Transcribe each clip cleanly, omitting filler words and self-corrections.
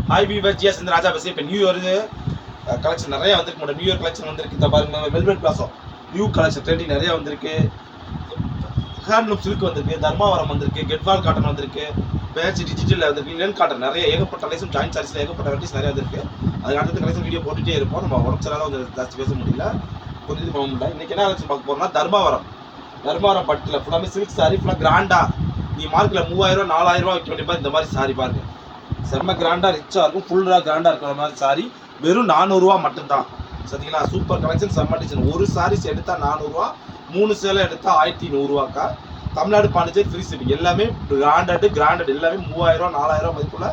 Hi viewer GS இந்த ராஜா பேசி. இப்போ நியூ இயர் கலெக்ஷன் நிறைய வந்திருக்கு மேடம். நியூ இயர் கலெக்ஷன் வந்திருக்கு. இந்த பாருங்க velvet palazzo new collection trending நிறைய வந்திருக்கு. ஹேண்ட்லூம் சில்க் வந்திருக்கு, தர்மாவரம் வந்திருக்கு, கெட்வால் காட்டன் வந்திருக்கு, பேட்ச் டிஜிட்டலில் வந்திருக்கு, லினன் காட்டன் நிறைய ஏகப்பட்ட கலெக்ஷன் ஜாயின் சார்ஜில் ஏகப்பட்ட வெரைட்டிஸ் நிறைய வந்திருக்கு. அதுக்கு அடுத்த கலெக்ஷன் வீடியோ போட்டுகிட்டே இருப்போம். நம்ம உடம்புச்சலாக கொஞ்சம் ஜாஸ்தி பேச முடியல, கொஞ்சம் இது பண்ண முடியல. இன்றைக்கி என்ன கலெக்ஷன் பார்க்க போகிறோம்னா தர்மாவரம் பட்டில் ஃபுல்லாமே சில்க் சாரி ஃபுல்லாக கிராண்டாக. நீ மார்க்கில் 3000 4000 வைக்க வேண்டியப்பா இந்த மாதிரி சாரி பாருங்கள். செம்ம கிராண்டாக ரிச்சாக இருக்கும், ஃபுல்லாக கிராண்டாக இருக்கிற மாதிரி சாரி வெறும் 400 மட்டும்தான். சரிங்களா? சூப்பர் கலெக்ஷன், செம்ம டிசைன். ஒரு சாரீஸ் எடுத்தால் 400, 3 சேலை எடுத்தால் 1100 தமிழ்நாடு பாண்டிச்சேரி ஃப்ரீ ஷிப்பிங். எல்லாமே கிராண்டட் எல்லாமே 3000 4000 மதிப்புள்ள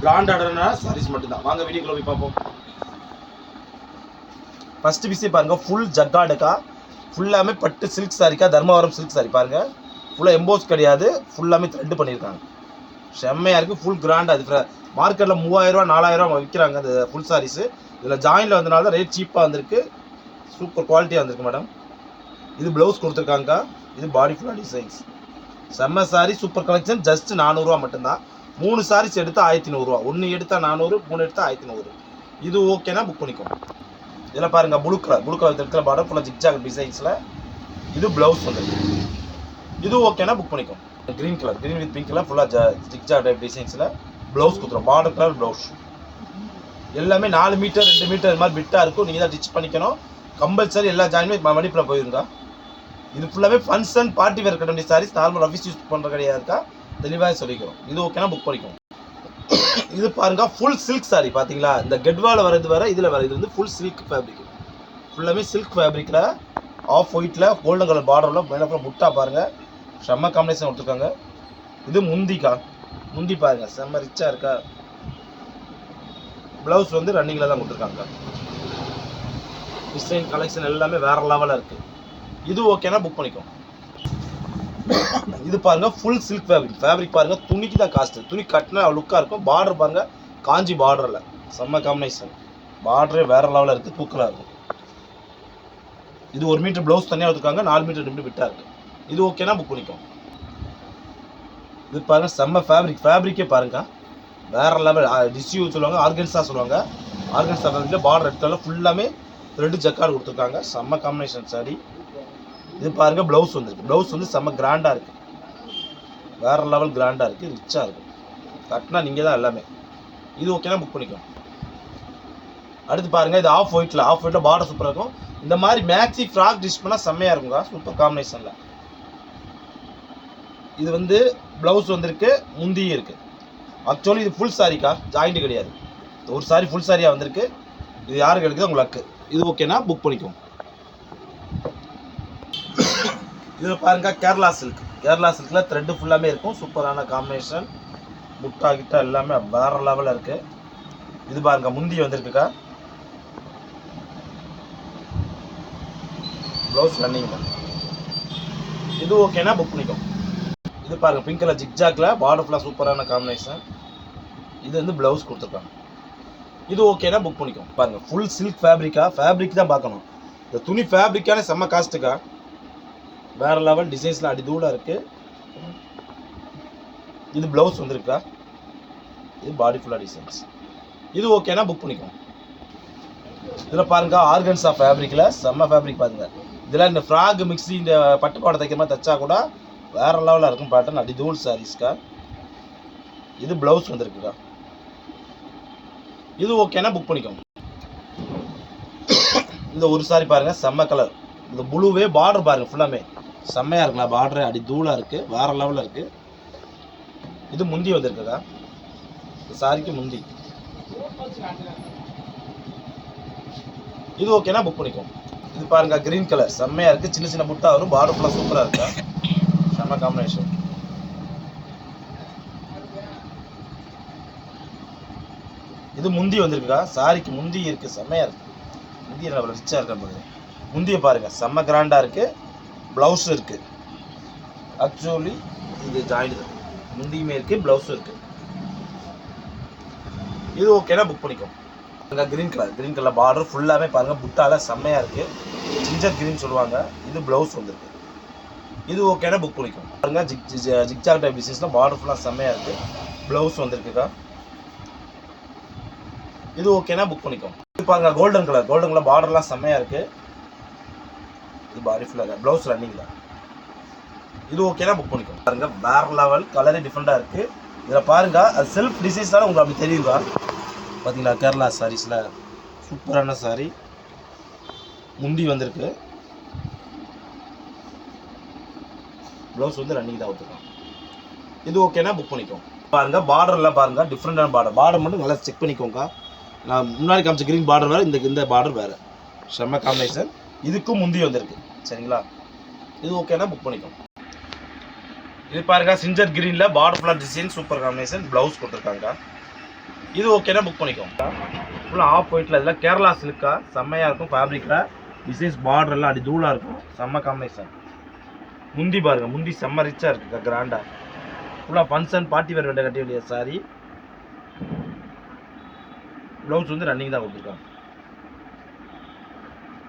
கிராண்டட்னா சாரீஸ் மட்டும்தான். வாங்க வீடியோக்குள்ள போய் பார்ப்போம். ஃபர்ஸ்ட் விஷயம் பாருங்க, ஃபுல் ஜக்காடுக்கா, ஃபுல்லாமே பட்டு சில்க் சாரிக்கா, தர்மாவரம் சில்க் சாரி பாருங்க. ஃபுல்லாக எம்போஸ் கிடையாது, ஃபுல்லாமே த்ரெட் பண்ணியிருக்காங்க. செம்மையாக இருக்குது, ஃபுல் கிராண்டாக. அது மார்க்கெட்டில் 3000 4000 விற்கிறாங்க அந்த ஃபுல் சாரீஸு. இதில் ஜாயினில் வந்தனால தான் ரேட் சீப்பாக வந்திருக்கு, சூப்பர் குவாலிட்டியாக வந்திருக்கு மேடம். இது ப்ளவுஸ் கொடுத்துருக்காங்க, இது பாடி ஃபுல்லாக டிசைன்ஸ். செம்ம சாரி, சூப்பர் கலெக்ஷன். ஜஸ்ட் 400 மட்டும்தான். 3 சாரீஸ் எடுத்தால் 1100, 1 எடுத்தால் 400, 3 எடுத்தால் 1100. இது ஓகேனா புக் பண்ணிக்கோங்க. இதில் பாருங்கள், ப்ளூ கலர் இருக்கிற பார்டர் ஃபுல்லாக ஜிக்ஜாக் டிசைன்ஸில். இது ப்ளவுஸ் வந்துருக்கு. இது ஓகேனா புக் பண்ணிக்கோங்க. க்ரீன் வித் பிங்க் கலர் ஃபுல்லாக ஜிக்ஜாக் டைப் டிசைன்ஸில் ப்ளவுஸ் கொடுத்துரும். Border colour blouse. எல்லாமே 4 மீட்டர் 2 மீட்டர் மாதிரி பிட்டாக இருக்கும். நீங்கள் தான் ஸ்டிச் பண்ணிக்கணும். கம்பல்சரி எல்லா ஜாயினுமே மடிப்பில் போயிருங்க. இது ஃபுல்லாகவே ஃபங்க்ஷன் பார்ட்டி வேர் கட்ட வேண்டிய சாரீஸ். நார்மல் ஆஃபீஸ் யூஸ் பண்ணுற கிடையாதுக்கா, தெளிவாக சொல்லிக்கிறோம். இது ஓகேனா புக் பண்ணிக்கோங்க. இது பாருங்க, ஃபுல் சில்க் சாரி பார்த்தீங்களா? இந்த கெட்வால் வரது வர இதில் வர இது வந்து ஃபுல் சில்க் ஃபேப்ரிக். ஃபுல்லாமே சில்க் ஃபேப்ரிக்கில் ஆஃப் ஒயிட்டில் கோல்டன் கலர் பார்டரில் மேலே ஃபுல்லாக முட்டா பாருங்கள். செம்ம காம்பினேஷன் கொடுத்துருக்காங்க. இது முந்தி பாருங்கள், செம்ம ரிச்சாக இருக்கா. ப்ளவுஸ் வந்து ரன்னிங்கில் தான் கொடுத்துருக்காங்க. டிசைன் கலெக்ஷன் எல்லாமே வேறு லெவலில் இருக்குது. இது ஓகேனா புக் பண்ணிக்கோங்க. இது பாருங்கள், ஃபுல் சில்க் ஃபேப்ரிக் பாருங்கள். துணிக்கு தான் காஸ்ட்டு, துணி கட்டினா லுக்காக இருக்கும். பார்டர் பாருங்கள், காஞ்சி பார்டரில் செம்ம காம்பினேஷன். பார்டரே வேறு லெவலில் இருக்குது, தூக்கலாக இருக்கும். இது 1 மீட்டர் ப்ளவுஸ் தனியாக எடுத்துருக்காங்க, 4 மீட்டர் 2 மீட்டர் விட்டாக இருக்குது. இது ஓகேனா புக் பண்ணிக்கோங்க. இது பாருங்கள், செம்ம ஃபேப்ரிக்கே பாருங்கள் வேறு லெவல். டிஷ்யூ சொல்லுவாங்க, ஆர்கன்ஸா சொல்லுவாங்க. ஆர்கன்ஸா ஃபேப்ரிக்கில் பார்டர் எடுத்தாலும் ஃபுல்லாமே 2 ஜக்கார்டு கொடுத்துருக்காங்க. செம்ம காம்பினேஷன் சாரி. இது பாருங்கள், ப்ளவுஸ் வந்துருக்கு. ப்ளவுஸ் வந்து செம்ம கிராண்டாக இருக்குது, வேறு லெவல் கிராண்டாக இருக்குது, ரிச்சாக இருக்குது. கட்டினா நீங்கள் தான் எல்லாமே. இது ஓகேனா புக் பண்ணிக்கோங்க. அடுத்து பாருங்கள், இது ஆஃப் ஒயிட்டில் பார்டர் சூப்பராக இருக்கும். இந்த மாதிரி மேக்ஸி ஃப்ராக் டிஷ் பண்ணால் செம்மையாக இருக்குங்க, சூப்பர் காம்பினேஷனில். இது வந்து ப்ளவுஸ் வந்திருக்கு, முந்தியும் இருக்குது. ஆக்சுவலி இது ஃபுல் சாரிக்கா, ஜாயிண்ட் கிடையாது. ஒரு சாரி ஃபுல் சாரியாக வந்திருக்கு. இது யாருக்கு எடுக்குது உங்களுக்கு. இது ஓகேனா புக் பண்ணிக்கோங்க. இதில் பாருங்கள், கேரளா சில்கில் த்ரெட்டு ஃபுல்லாமே இருக்கும். சூப்பரான காம்பினேஷன். முட்டா கிட்டா எல்லாமே வேறு லெவலில் இருக்குது. இது பாருங்கள், முந்தி வந்திருக்குக்கா. Blouse running. இது ஓகேனா புக் பண்ணிக்கோங்க. இது பாருங்கள், பிங்க் கலர் ஜிக்ஜாக்கில் பார்டர் ஃபுல்லாக சூப்பரான காம்பினேஷன். இது வந்து ப்ளவுஸ் கொடுத்துருக்காங்க. இது ஓகேனா புக் பண்ணிக்கோங்க. பாருங்கள், ஃபுல் சில்க் ஃபேப்ரிக் தான் பார்க்கணும். இந்த துணி ஃபேப்ரிக்கான செம்ம காஸ்ட்டுக்கா, வேறு லெவல். டிசைன்ஸில் அடி தூளாக இருக்குது. இது ப்ளவுஸ் வந்துருக்கா. இது பாடி ஃபுல்லாக டிசைன்ஸ். இது ஓகேனா புக் பண்ணிக்கோங்க. இதில் பாருங்கள், ஆர்கன்ஸா ஃபேப்ரிக்கில் செம்ம ஃபேப்ரிக் பாருங்கள். இதெல்லாம் இந்த ஃப்ராக் மிக்ஸி இந்த பட்டுப்பாடை தைக்கிற மாதிரி தைச்சா கூட வேறு லெவலில் இருக்கும். பேட்டர்ன் அடி தூள் சாரீஸ்க்கா. இது ப்ளவுஸ் வந்துருக்குக்கா. இது ஓகேனா புக் பண்ணிக்கோங்க. இந்த ஒரு சாரி பாருங்கள், செம்ம கலர். இந்த ப்ளூவே பார்டர் பாருங்கள், ஃபுல்லாமே செம்மையாக இருக்குங்களா. பார்டரே அடி தூளாக இருக்குது, வேறு லெவலில் இருக்குது. இது முந்தி வந்திருக்குக்கா. இந்த சாரிக்கு முந்தி. இது ஓகேனா புக் பண்ணிக்கோங்க. இது பாருங்கள், க்ரீன் கலர் செம்மையாக இருக்குது. சின்ன சின்ன புட்டா வரும். பார்டர் ஃபுல்லாக சூப்பராக இருக்கா, செம்ம காம்பினேஷன். இது முந்தி வந்திருக்குக்கா. சாரிக்கு முந்தி இருக்குது, செம்மையாக இருக்குது. முந்தி நல்லா ரிச்சாக இருக்க. முந்தியை பாருங்கள், செம்ம கிராண்டாக இருக்குது. ப்ளவுஸ் இருக்குது. ஆக்சுவலி இது ஜாயிண்ட் தான். முந்தியுமே இருக்குது, ப்ளவுஸும் இருக்குது. இது ஓகேனா புக் பண்ணிக்கோங்க. அங்கே க்ரீன் கலர் பார்டர் ஃபுல்லாகவே பாருங்கள், புட்டால செம்மையாக இருக்குது. ஜிஞ்சர் க்ரீன் சொல்லுவாங்க. இது ப்ளவுஸ் வந்துருக்கு. இது ஓகேனா புக் பண்ணிக்கோங்க. பாருங்கள், ஜிக்ஜாக் டைப் டிசைன்ஸில் பார்டர் ஃபுல்லாக செம்மையாக இருக்குது. ப்ளவுஸ் வந்துருக்குக்கா. இது ஓகேனா புக் பண்ணிக்கோங்க. இது பாருங்க கோல்டன் கலர் பார்டர்லாம் செம்மையா இருக்கு. இது பாடி ஃபுல்லா ப்ளவுஸ் ரன்னிங்ல. இது ஓகேனா புக் பண்ணிக்கோங்க. பாருங்க வேற லெவல் கலரே டிஃபரெண்டா இருக்கு. இதுல பாருங்க அது செல்ஃப் டிசைன்ஸ்னால உங்களுக்கு அப்படி தெரியுதா பாத்தீங்களா? கேரளா சாரீஸ்ல சூப்பரான சாரி. முந்தி வந்திருக்கு. ப்ளவுஸ் வந்து ரன்னிங் தான் விட்டுருக்கோம். இது ஓகேனா புக் பண்ணிக்கோங்க. பாருங்க பார்டர்லாம் பாருங்க டிஃப்ரெண்டான பார்டர் மட்டும் நல்லா செக் பண்ணிக்கோங்க. நான் முன்னாடி காமிச்ச கிரீன் பார்டர் வேறு, இந்த பார்டர் வேறு. செம்ம காம்பினேஷன். இதுக்கும் முந்தி வந்திருக்கு சரிங்களா? இது ஓகேனா புக் பண்ணிக்கோங்க. இது பாருங்க சிஞ்சர் கிரீனில் பார்டர் ஃபுல்லாக டிசைன் சூப்பர் காம்பினேஷன். ப்ளவுஸ் கொடுத்துருக்காங்க. இது ஓகேனா புக் பண்ணிக்கோங்க. ஃபுல்லாக ஆஃப் ஒயிட்டில் இதில் கேரளா சில்கா செம்மையாக இருக்கும். ஃபேப்ரிக்கில் டிசைன்ஸ் பார்டர் எல்லாம் அடி தூளாக இருக்கும். செம்ம காம்பினேஷன். முந்தி பாருங்க, முந்தி செம்ம ரிச்சாக இருக்குது கிராண்டாக. ஃபுல்லாக ஃபங்க்ஷன் பார்ட்டி வேர் வேண்டிய கட்ட வேண்டிய சாரி. ப்ளவுஸ் வந்து ரன்னிங் தான் கொடுத்துருக்காங்க.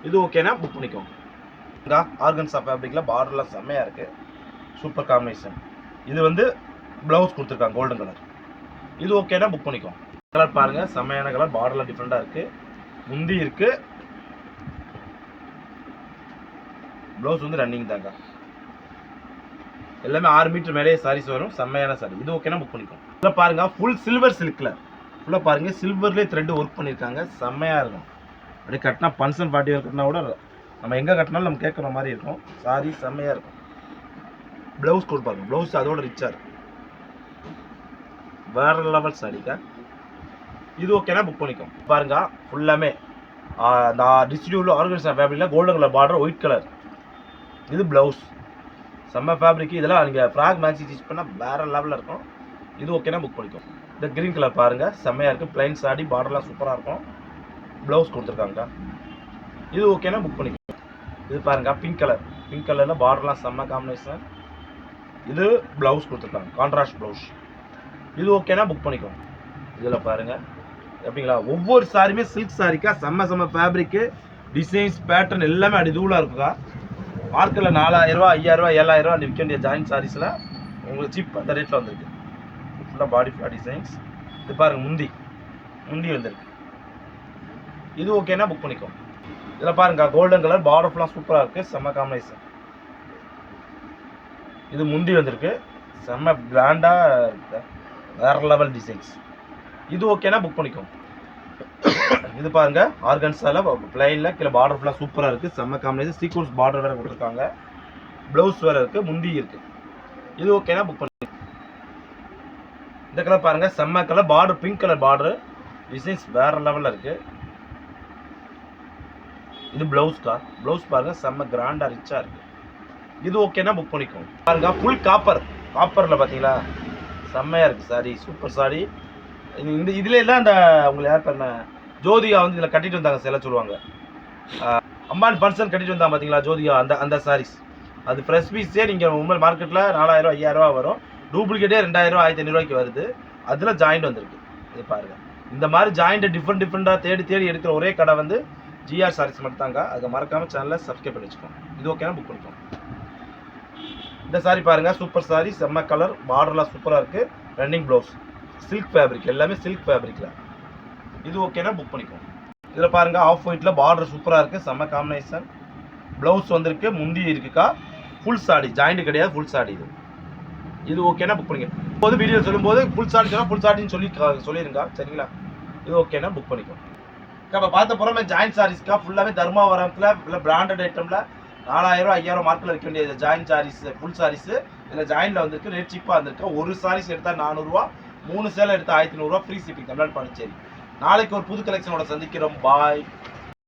இது ஓகேனா புக் பண்ணிக்கோங்க. ஆர்கன்ஸா ஃபேப்ரிக்கில் பார்டர்லாம் செம்மையாக இருக்குது. Super combination. இது வந்து ப்ளவுஸ் கொடுத்துருக்காங்க கோல்டன் கலர். இது ஓகேனா புக் பண்ணிக்கோங்க. கலர் பாருங்கள் செம்மையான கலர். பார்டர்லாம் டிஃப்ரெண்ட்டாக இருக்குது. முந்தி இருக்குது. ப்ளவுஸ் வந்து ரன்னிங் தாங்க. எல்லாமே 6 மீட்டர் மேலே சாரீஸ் வரும். செம்மையான சாரி. இது ஓகேனா புக் பண்ணிக்கோங்க. இதில் பாருங்கள் ஃபுல் சில்வர் சில்கில் ஃபுல்லாக பாருங்கள் சில்வர்லேயே த்ரெட் ஒர்க் பண்ணியிருக்காங்க. செம்மையாக இருக்கும். அப்படியே கட்டினா ஃபங்க்ஷன் பார்ட்டி வேர் கட்டினா கூட நம்ம எங்கே கட்டினாலும் நம்ம கேட்குற மாதிரி இருக்கும். சாரி செம்மையாக இருக்கும். ப்ளவுஸ் கொடுப்பாங்க. ப்ளவுஸ் அதோட ரிச்சாக இருக்கும். வேறு லெவல் சாரிக்கா. இது ஓகேனா புக் பண்ணிக்கோங்க. பாருங்க ஃபுல்லாமே நான் டிஸ்ட்ரிபியூட்டில் ஆர்கனைசேஷன் ஃபேப்ரிக்கில் golden colour border white colour. இது ப்ளவுஸ் செம்ம ஃபேப்ரிக். இதெல்லாம் நீங்கள் ஃப்ராக் மேக்ஸி ஸ்டிச் பண்ணால் வேறு லெவலில் இருக்கும். இது ஓகேனா புக் பண்ணிக்கோங்க. இந்த க்ரீன் கலர் பாருங்கள் செம்மையாக இருக்குது. பிளைன் சாரி பார்டர்லாம் சூப்பராக இருக்கும். ப்ளவுஸ் கொடுத்துருக்காங்க. இது ஓகேனா புக் பண்ணிக்கோங்க. இது பாருங்கள் பிங்க் கலரில் பார்டர்லாம் செம்ம காம்பினேஷன். இது ப்ளவுஸ் கொடுத்துருக்காங்க கான்ட்ராஸ்ட் ப்ளவுஸ். இது ஓகேனா புக் பண்ணிக்கோங்க. இதில் பாருங்கள் எப்படிங்களா ஒவ்வொரு சாரியுமே சில்க் சாரிக்கா செம்ம ஃபேப்ரிக்கு டிசைன்ஸ் பேட்டர்ன் எல்லாமே அடி தூளாக இருக்குக்கா. மார்க்கெட்டில் 4000 ரூபா 5000 ரூபா 7000 ரூபா விற்க வேண்டிய ஜாயின் சாரீஸில் உங்களுக்கு சீப் அந்த ரேட்டில் வந்திருக்கு. ஃபுல்லாக பாடி ஃபுல்லாக டிசைன்ஸ். இது பாருங்கள் முந்தி வந்திருக்கு. இது ஓகேனா புக் பண்ணிக்கோங்க. இதில் பாருங்க கோல்டன் கலர் பார்டர் ஃபுல்லாக சூப்பராக இருக்குது. செம்ம காம்பினேஷன். இது முந்தி வந்திருக்கு. செம்ம கிராண்டாக இருக்கு. வேறு லெவல் டிசைன்ஸ். இது ஓகேனா புக் பண்ணிக்கோங்க. இது பாருங்க ஆர்கன்ஸால பிளைனில் கீழே பார்டர் ஃபுல்லாக சூப்பராக இருக்குது. செம்ம காம்பினேஷன். சீக்வன்ஸ் பார்டர் வேறு கொடுத்துருக்காங்க. ப்ளவுஸ் வேறு இருக்குது. முந்தி இருக்குது. இது ஓகேனா புக் பண்ணி. இந்த கலர் பாருங்க செம்ம colour border pink colour border designs வேறு லெவலில் இருக்குது. இது ப்ளவுஸ் பாருங்க செம்ம கிராண்டாக ரிச்சாக இருக்குது. இது ஓகேனா புக் பண்ணிக்கோங்க. பாருங்க ஃபுல் காப்பரில் பார்த்தீங்களா செம்மையாக இருக்குது சாரி. Super sorry. இந்த இதுல எல்லாம் அந்த உங்களை யார் பண்ண ஜோதிகா வந்து இதில் கட்டிட்டு வந்தாங்க. சில சொல்லுவாங்க அம்பான் ஃபங்க்ஷன் கட்டிட்டு வந்தாங்க பார்த்தீங்களா ஜோதிகா. அந்த சாரீஸ் அது ஃப்ரெஷ் பீஸே நீங்கள் உண்மை மார்க்கெட்டில் 4000 5000 ரூபா வரும். டூப்ளிகேட்டே 2000 1500 ரூபாய்க்கு வருது. அதில் ஜாயிண்ட் வந்திருக்கு. இது பாருங்கள் இந்த மாதிரி ஜாயிண்ட்டை டிஃப்ரெண்ட்டாக தேடி எடுக்கிற ஒரே கடை வந்து ஜிஆர் சாரீஸ் மட்டும் தாங்க. அதை மறக்காமல் சேனலை சப்ஸ்கிரைப் பண்ணி வச்சுக்கோங்க. இது ஓகேனா புக் பண்ணிக்கோங்க. இந்த சாரி பாருங்கள் சூப்பர் சாரி செம்ம கலர் பார்டர்லாம் சூப்பராக இருக்குது. ரன்னிங் ப்ளவுஸ் சில்க் ஃபேப்ரிக் எல்லாமே சில்க் ஃபேப்ரிக்கில். இது ஓகேனா புக் பண்ணிக்கோங்க. இதில் பாருங்கள் ஆஃப் ஒயிட்டில் பார்டர் சூப்பராக இருக்குது. செம்ம காம்பினேஷன். ப்ளவுஸ் வந்திருக்கு. முந்தி இருக்குக்கா. ஃபுல் சாரி ஜாயிண்ட் கிடையாது. ஃபுல் சாரி இது ஓகேனா புக் பண்ணிக்கோங்க. இப்போது வீடியோ சொல்லும்போது ஃபுல் சாரி சொன்னால் ஃபுல் சாரின்னு சொல்லிடுங்க சரிங்களா? இது ஓகேனா புக் பண்ணிக்கோங்க. இப்போ பார்த்த புறமே ஜாயின் சாரீஸ்க்கா ஃபுல்லாகவே தர்மாவரத்தில் இல்லை பிராண்டட் ஐட்டமில் 4000 5000 மார்க்கில் இருக்க வேண்டிய ஜாயின் சாரீஸ் ஃபுல் சாரீஸு இதில் ஜாயினில் வந்துருக்கு. ரேட் சீப்பாக வந்திருக்கு. ஒரு சாரீஸ் எடுத்தால் 400 ரூபா, 3 சேலை எடுத்தால் 1100 ரூபா. Free shipping Tamil Nadu Pondicherry. நாளைக்கு ஒரு புது கலெக்ஷனோட சந்திக்கிறோம். பாய்.